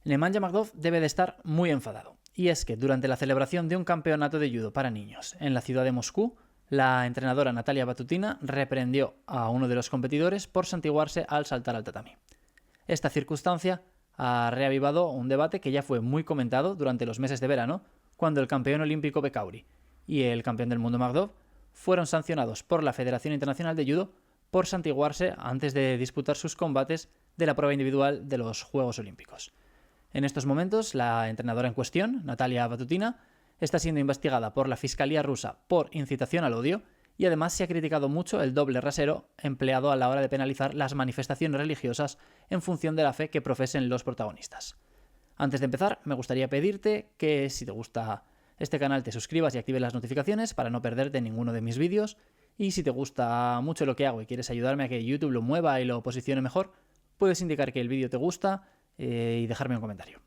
Nemanja Makhov debe de estar muy enfadado. Y es que durante la celebración de un campeonato de judo para niños en la ciudad de Moscú, la entrenadora Natalia Batutina reprendió a uno de los competidores por santiguarse al saltar al tatami. Esta circunstancia ha reavivado un debate que ya fue muy comentado durante los meses de verano, cuando el campeón olímpico Bekauri y el campeón del mundo Makhov fueron sancionados por la Federación Internacional de Judo por santiguarse antes de disputar sus combates de la prueba individual de los Juegos Olímpicos. En estos momentos, la entrenadora en cuestión, Natalia Batutina, está siendo investigada por la Fiscalía rusa por incitación al odio y además se ha criticado mucho el doble rasero empleado a la hora de penalizar las manifestaciones religiosas en función de la fe que profesen los protagonistas. Antes de empezar, me gustaría pedirte que si te gusta este canal te suscribas y actives las notificaciones para no perderte ninguno de mis vídeos, y si te gusta mucho lo que hago y quieres ayudarme a que YouTube lo mueva y lo posicione mejor, puedes indicar que el vídeo te gusta y dejarme un comentario.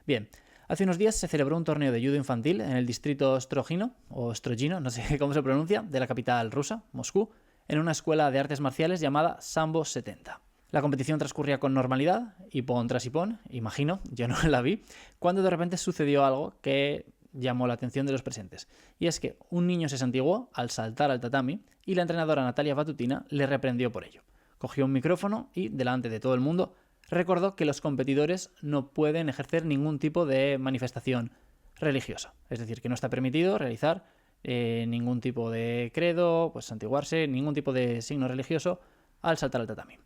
Bien, hace unos días se celebró un torneo de judo infantil en el distrito Ostrogino, no sé cómo se pronuncia, de la capital rusa, Moscú, en una escuela de artes marciales llamada Sambo 70. La competición transcurría con normalidad, hipón tras hipón, imagino, yo no la vi, cuando de repente sucedió algo que llamó la atención de los presentes. Y es que un niño se santiguó al saltar al tatami y la entrenadora Natalia Batutina le reprendió por ello. Cogió un micrófono y, delante de todo el mundo, recordó que los competidores no pueden ejercer ningún tipo de manifestación religiosa. Es decir, que no está permitido realizar ningún tipo de credo, pues santiguarse, ningún tipo de signo religioso al saltar al tatami.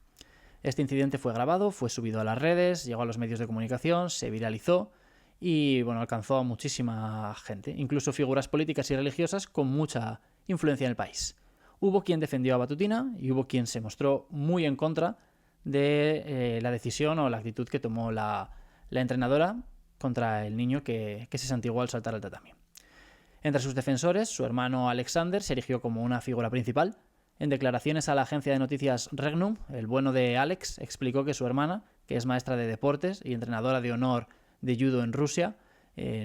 Este incidente fue grabado, fue subido a las redes, llegó a los medios de comunicación, se viralizó y bueno, alcanzó a muchísima gente, incluso figuras políticas y religiosas con mucha influencia en el país. Hubo quien defendió a Batutina y hubo quien se mostró muy en contra de la decisión o la actitud que tomó la entrenadora contra el niño que se santiguó al saltar al tatami. Entre sus defensores, su hermano Alexander se erigió como una figura principal. En declaraciones a la agencia de noticias Regnum, el bueno de Alex explicó que su hermana, que es maestra de deportes y entrenadora de honor de judo en Rusia,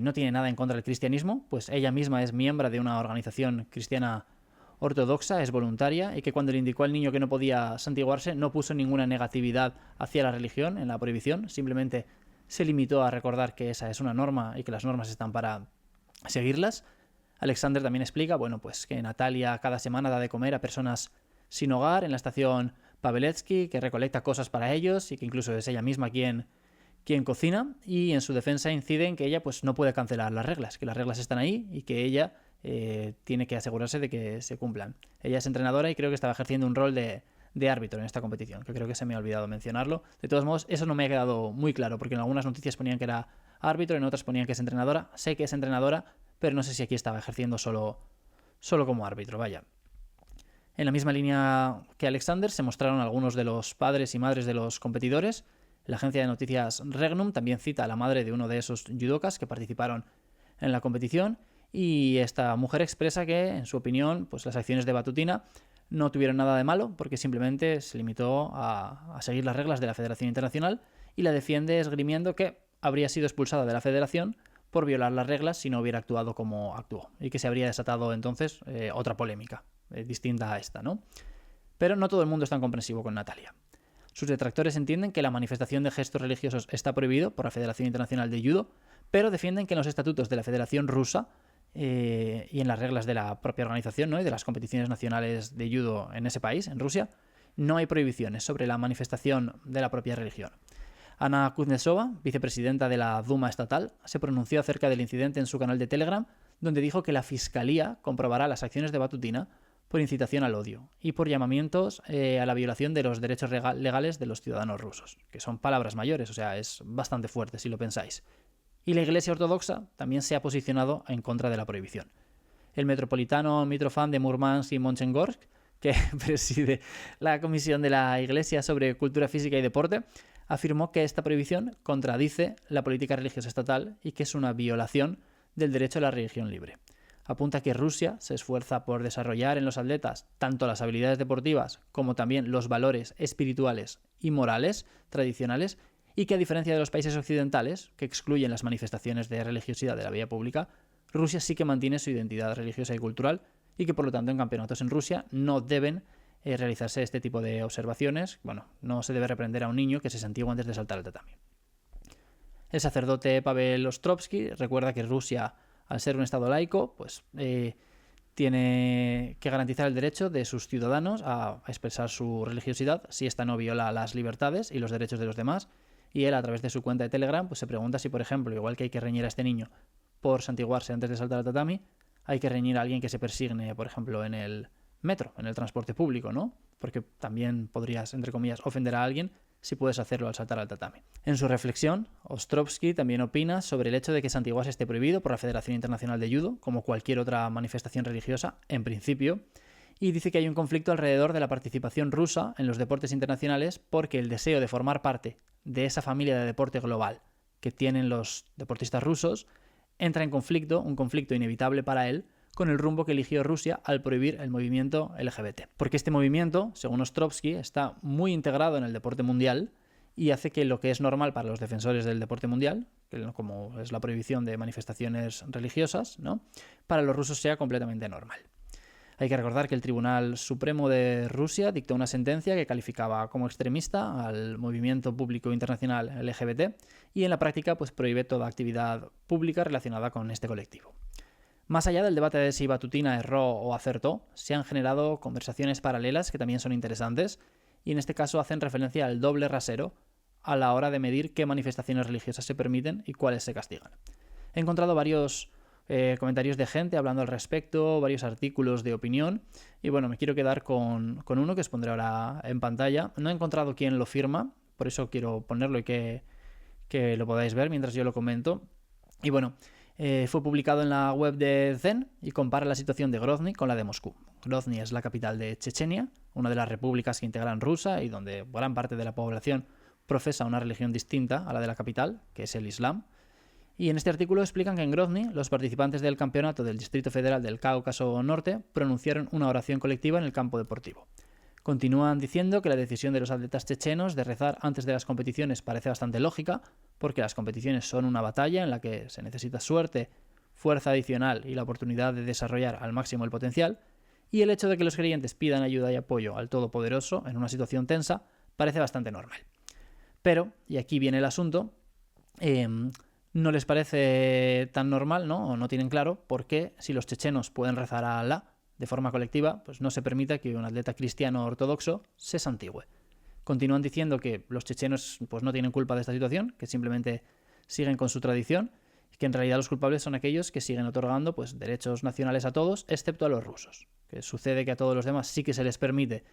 no tiene nada en contra del cristianismo, pues ella misma es miembro de una organización cristiana ortodoxa, es voluntaria, y que cuando le indicó al niño que no podía santiguarse no puso ninguna negatividad hacia la religión en la prohibición, simplemente se limitó a recordar que esa es una norma y que las normas están para seguirlas. Alexander también explica, bueno, pues que Natalia cada semana da de comer a personas sin hogar en la estación Paveletsky, que recolecta cosas para ellos y que incluso es ella misma quien cocina, y en su defensa incide en que ella pues no puede cancelar las reglas, que las reglas están ahí y que ella tiene que asegurarse de que se cumplan. Ella es entrenadora y creo que estaba ejerciendo un rol de árbitro en esta competición, que creo que se me ha olvidado mencionarlo. De todos modos, eso no me ha quedado muy claro, porque en algunas noticias ponían que era árbitro, en otras ponían que es entrenadora. Sé que es entrenadora, pero no sé si aquí estaba ejerciendo solo como árbitro, vaya. En la misma línea que Alexander se mostraron algunos de los padres y madres de los competidores. La agencia de noticias Regnum también cita a la madre de uno de esos judokas que participaron en la competición, y esta mujer expresa que, en su opinión, pues las acciones de Batutina no tuvieron nada de malo porque simplemente se limitó a seguir las reglas de la Federación Internacional, y la defiende esgrimiendo que habría sido expulsada de la Federación por violar las reglas si no hubiera actuado como actuó, y que se habría desatado entonces otra polémica distinta a esta, ¿no? Pero no todo el mundo es tan comprensivo con Natalia. Sus detractores entienden que la manifestación de gestos religiosos está prohibido por la Federación Internacional de Judo, pero defienden que en los estatutos de la Federación Rusa y en las reglas de la propia organización, ¿no?, y de las competiciones nacionales de judo en ese país, en Rusia, no hay prohibiciones sobre la manifestación de la propia religión. Ana Kuznetsova, vicepresidenta de la Duma estatal, se pronunció acerca del incidente en su canal de Telegram, donde dijo que la Fiscalía comprobará las acciones de Batutina por incitación al odio y por llamamientos a la violación de los derechos legales de los ciudadanos rusos, que son palabras mayores, o sea, es bastante fuerte si lo pensáis. Y la Iglesia Ortodoxa también se ha posicionado en contra de la prohibición. El metropolitano Mitrofan de Murmansk y Monchengorsk, que preside la Comisión de la Iglesia sobre Cultura Física y Deporte, afirmó que esta prohibición contradice la política religiosa estatal y que es una violación del derecho a la religión libre. Apunta que Rusia se esfuerza por desarrollar en los atletas tanto las habilidades deportivas como también los valores espirituales y morales tradicionales, y que a diferencia de los países occidentales, que excluyen las manifestaciones de religiosidad de la vida pública, Rusia sí que mantiene su identidad religiosa y cultural, y que por lo tanto en campeonatos en Rusia no deben realizarse este tipo de observaciones. Bueno, no se debe reprender a un niño que se santigua antes de saltar al tatami. El sacerdote Pavel Ostrovsky recuerda que Rusia, al ser un estado laico, pues tiene que garantizar el derecho de sus ciudadanos a expresar su religiosidad si ésta no viola las libertades y los derechos de los demás. Y él, a través de su cuenta de Telegram, pues se pregunta si, por ejemplo, igual que hay que reñir a este niño por santiguarse antes de saltar al tatami, hay que reñir a alguien que se persigne, por ejemplo, en el metro, en el transporte público, ¿no? Porque también podrías, entre comillas, ofender a alguien si puedes hacerlo al saltar al tatami. En su reflexión, Ostrovsky también opina sobre el hecho de que santiguarse esté prohibido por la Federación Internacional de Judo, como cualquier otra manifestación religiosa, en principio, y dice que hay un conflicto alrededor de la participación rusa en los deportes internacionales porque el deseo de formar parte de esa familia de deporte global que tienen los deportistas rusos entra en conflicto, un conflicto inevitable para él, con el rumbo que eligió Rusia al prohibir el movimiento LGBT. Porque este movimiento, según Ostrovsky, está muy integrado en el deporte mundial y hace que lo que es normal para los defensores del deporte mundial, como es la prohibición de manifestaciones religiosas, ¿no?, para los rusos sea completamente normal. Hay que recordar que el Tribunal Supremo de Rusia dictó una sentencia que calificaba como extremista al movimiento público internacional LGBT y en la práctica pues prohíbe toda actividad pública relacionada con este colectivo. Más allá del debate de si Batutina erró o acertó, se han generado conversaciones paralelas que también son interesantes y en este caso hacen referencia al doble rasero a la hora de medir qué manifestaciones religiosas se permiten y cuáles se castigan. He encontrado varios comentarios de gente hablando al respecto, varios artículos de opinión y bueno, me quiero quedar con uno que os pondré ahora en pantalla. No he encontrado quién lo firma, por eso quiero ponerlo y que lo podáis ver mientras yo lo comento. Y bueno, fue publicado en la web de Zen y compara la situación de Grozny con la de Moscú. Grozny es la capital de Chechenia, una de las repúblicas que integran Rusia y donde gran parte de la población profesa una religión distinta a la de la capital, que es el Islam. Y en este artículo explican que en Grozny los participantes del campeonato del Distrito Federal del Cáucaso Norte pronunciaron una oración colectiva en el campo deportivo. Continúan diciendo que la decisión de los atletas chechenos de rezar antes de las competiciones parece bastante lógica, porque las competiciones son una batalla en la que se necesita suerte, fuerza adicional y la oportunidad de desarrollar al máximo el potencial, y el hecho de que los creyentes pidan ayuda y apoyo al Todopoderoso en una situación tensa parece bastante normal. Pero, y aquí viene el asunto, no les parece tan normal, ¿no? O no tienen claro por qué, si los chechenos pueden rezar a Alá de forma colectiva, pues no se permite que un atleta cristiano ortodoxo se santigüe. Continúan diciendo que los chechenos pues no tienen culpa de esta situación, que simplemente siguen con su tradición, y que en realidad los culpables son aquellos que siguen otorgando pues derechos nacionales a todos, excepto a los rusos. Que sucede que a todos los demás sí que se les permite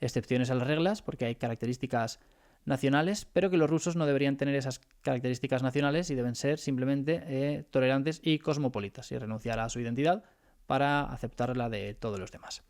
excepciones a las reglas, porque hay características nacionales, pero que los rusos no deberían tener esas características nacionales y deben ser simplemente tolerantes y cosmopolitas y renunciar a su identidad para aceptar la de todos los demás.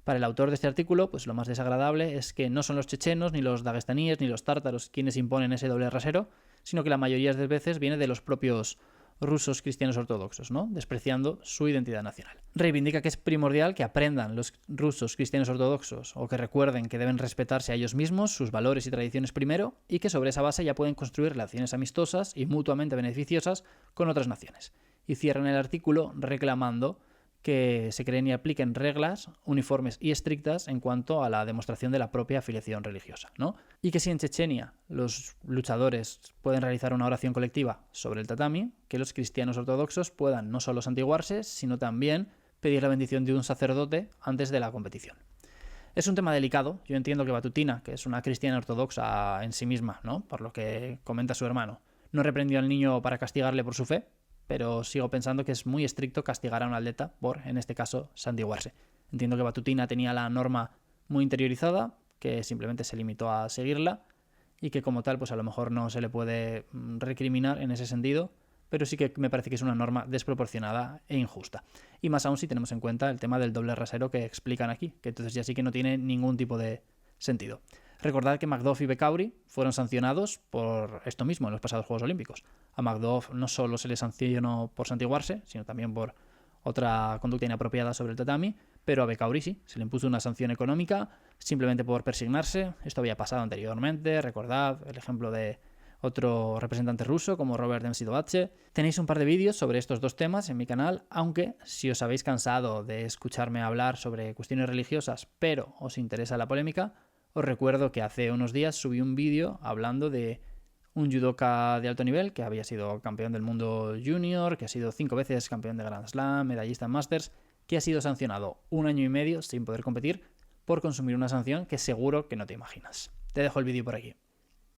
Para el autor de este artículo, pues lo más desagradable es que no son los chechenos, ni los dagestaníes, ni los tártaros quienes imponen ese doble rasero, sino que la mayoría de veces viene de los propios rusos cristianos ortodoxos, ¿no?, despreciando su identidad nacional. Reivindica que es primordial que aprendan los rusos cristianos ortodoxos o que recuerden que deben respetarse a ellos mismos, sus valores y tradiciones primero, y que sobre esa base ya pueden construir relaciones amistosas y mutuamente beneficiosas con otras naciones. Y cierran el artículo reclamando que se creen y apliquen reglas uniformes y estrictas en cuanto a la demostración de la propia afiliación religiosa, ¿no? Y que si en Chechenia los luchadores pueden realizar una oración colectiva sobre el tatami, que los cristianos ortodoxos puedan no solo santiguarse, sino también pedir la bendición de un sacerdote antes de la competición. Es un tema delicado. Yo entiendo que Batutina, que es una cristiana ortodoxa en sí misma, ¿no?, por lo que comenta su hermano, no reprendió al niño para castigarle por su fe, pero sigo pensando que es muy estricto castigar a un atleta por, en este caso, santiguarse. Entiendo que Batutina tenía la norma muy interiorizada, que simplemente se limitó a seguirla y que como tal, pues a lo mejor no se le puede recriminar en ese sentido, pero sí que me parece que es una norma desproporcionada e injusta. Y más aún si tenemos en cuenta el tema del doble rasero que explican aquí, que entonces ya sí que no tiene ningún tipo de sentido. Recordad que Magdov y Bekauri fueron sancionados por esto mismo en los pasados Juegos Olímpicos. A Magdov no solo se le sancionó por santiguarse, sino también por otra conducta inapropiada sobre el tatami, pero a Bekauri sí, se le impuso una sanción económica simplemente por persignarse. Esto había pasado anteriormente, recordad el ejemplo de otro representante ruso como Robert Demsidovadze. Tenéis un par de vídeos sobre estos dos temas en mi canal, aunque si os habéis cansado de escucharme hablar sobre cuestiones religiosas, pero os interesa la polémica, os recuerdo que hace unos días subí un vídeo hablando de un judoka de alto nivel que había sido campeón del mundo junior, que ha sido 5 veces campeón de Grand Slam, medallista en Masters, que ha sido sancionado 1 año y medio sin poder competir por consumir una sanción que seguro que no te imaginas. Te dejo el vídeo por aquí.